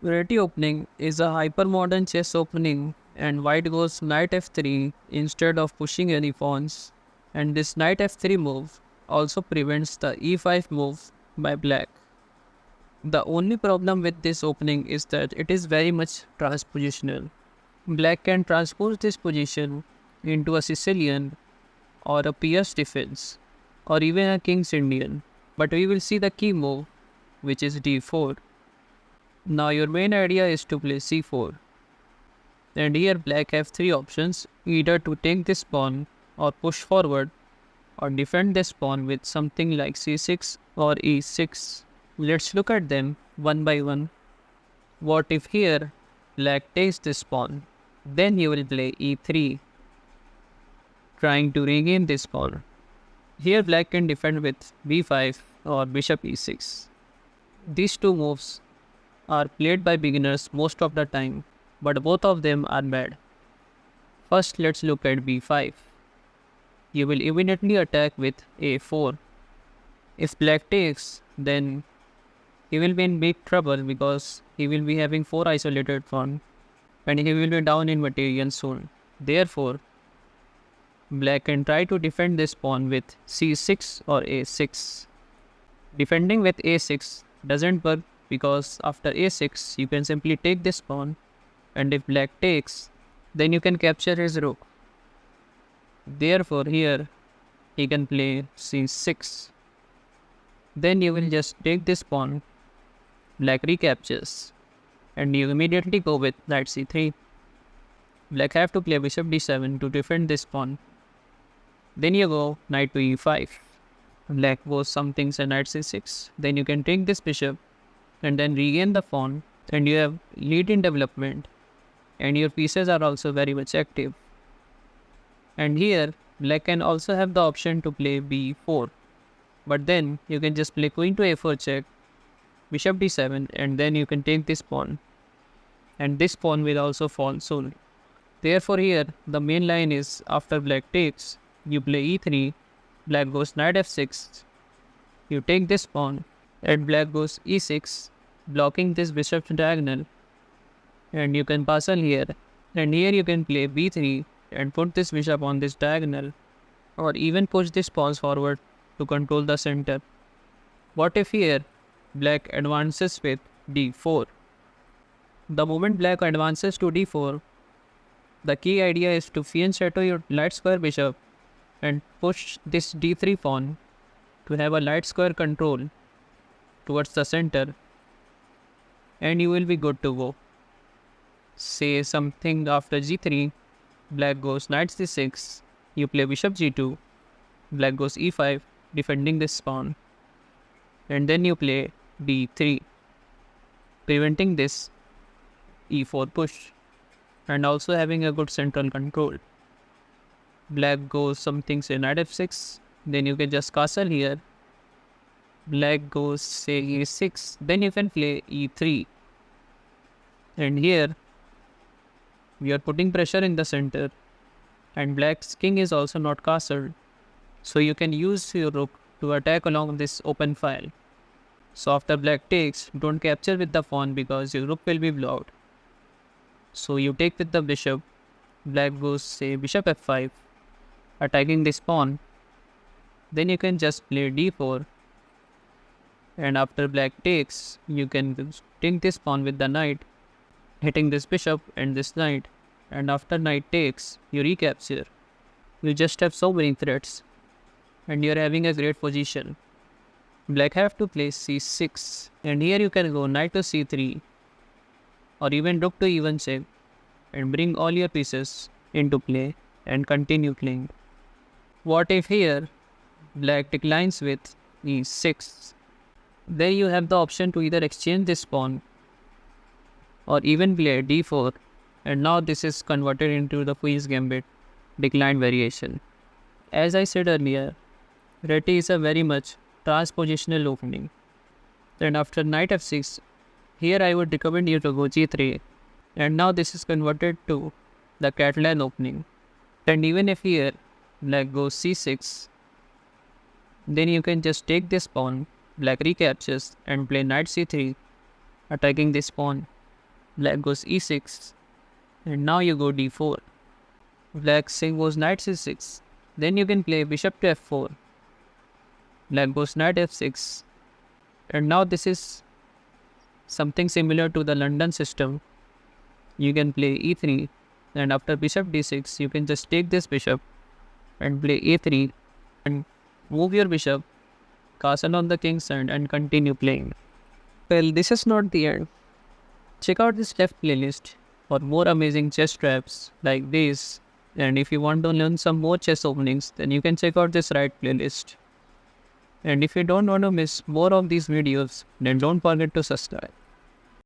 Reti Opening is a hyper-modern chess opening, and white goes knight f3 instead of pushing any pawns, and this knight f3 move also prevents the e5 move by black. The only problem with this opening is that it is very much transpositional. Black can transpose this position into a Sicilian or a pirc defense or even a king's Indian, but we will see the key move, which is d4. Now your main idea is to play c4, and here black have three options, either to take this pawn or push forward or defend this pawn with something like c6 or e6. Let's look at them one by one. What if here black takes this pawn? Then you will play e3, trying to regain this pawn. Here black can defend with b5 or bishop e6. These two moves are played by beginners most of the time, but both of them are bad. First, let's look at b5. You will immediately attack with a4. If black takes, then he will be in big trouble because he will be having 4 isolated pawns and he will be down in material soon. Therefore, black can try to defend this pawn with c6 or a6. Defending with a6 doesn't work because after a6 you can simply take this pawn, and if black takes, then you can capture his rook. Therefore here he can play c6. Then you will just take this pawn, black recaptures, and you immediately go with knight c3. Black have to play bishop d7 to defend this pawn. Then you go knight to e5. Black goes something say knight c6. Then you can take this bishop and then regain the pawn, and you have lead in development, and your pieces are also very much active. And here black can also have the option to play b4, but then you can just play queen to a4 check, bishop d7, and then you can take this pawn, and this pawn will also fall soon. Therefore here the main line is, after black takes, you play e3, black goes knight f6, you take this pawn, and black goes e6, blocking this bishop's diagonal, and you can castle here, and here you can play b3 and put this bishop on this diagonal, or even push this pawns forward to control the center. What if here black advances with d4? The moment black advances to d4, the key idea is to fianchetto your light square bishop and push this d3 pawn to have a light square control towards the center, and you will be good to go. Say something after g3, black goes knight c6, you play bishop g2, black goes e5, defending this pawn, and then you play d3, preventing this e4 push, and also having a good central control. Black goes something say knight f6, then you can just castle here. Black goes say e6, then you can play e3, and here we are putting pressure in the center, and black's king is also not castled, so you can use your rook to attack along this open file. So after black takes, don't capture with the pawn because your rook will be blocked. So you take with the bishop, black goes say bishop f5, attacking this pawn. Then you can just play d4, and after black takes, you can take this pawn with the knight, hitting this bishop and this knight, and after knight takes, you recapture. You just have so many threats, and you are having a great position. Black have to play c6, and here you can go knight to c3, or even rook to e1 check, and bring all your pieces into play and continue playing. What if here black declines with e6? Then you have the option to either exchange this pawn or even play d4, and now this is converted into the Queen's Gambit declined variation. As I said earlier, Reti is a very much transpositional opening. Then after knight f6, here I would recommend you to go g3, and now this is converted to the Catalan opening. And even if here black goes c6, then you can just take this pawn, black recaptures, and play knight c3, attacking this pawn. Black goes e6, and now you go d4. Black goes knight c6. Then you can play bishop to f4. Black goes knight f6. And now this is something similar to the London system. You can play e3, and after bishop d6, you can just take this bishop and play a3 and move your bishop, castle on the king's side, and continue playing. Well, this is not the end. Check out this left playlist for more amazing chess traps like this. And if you want to learn some more chess openings, then you can check out this right playlist. And if you don't want to miss more of these videos, then don't forget to subscribe.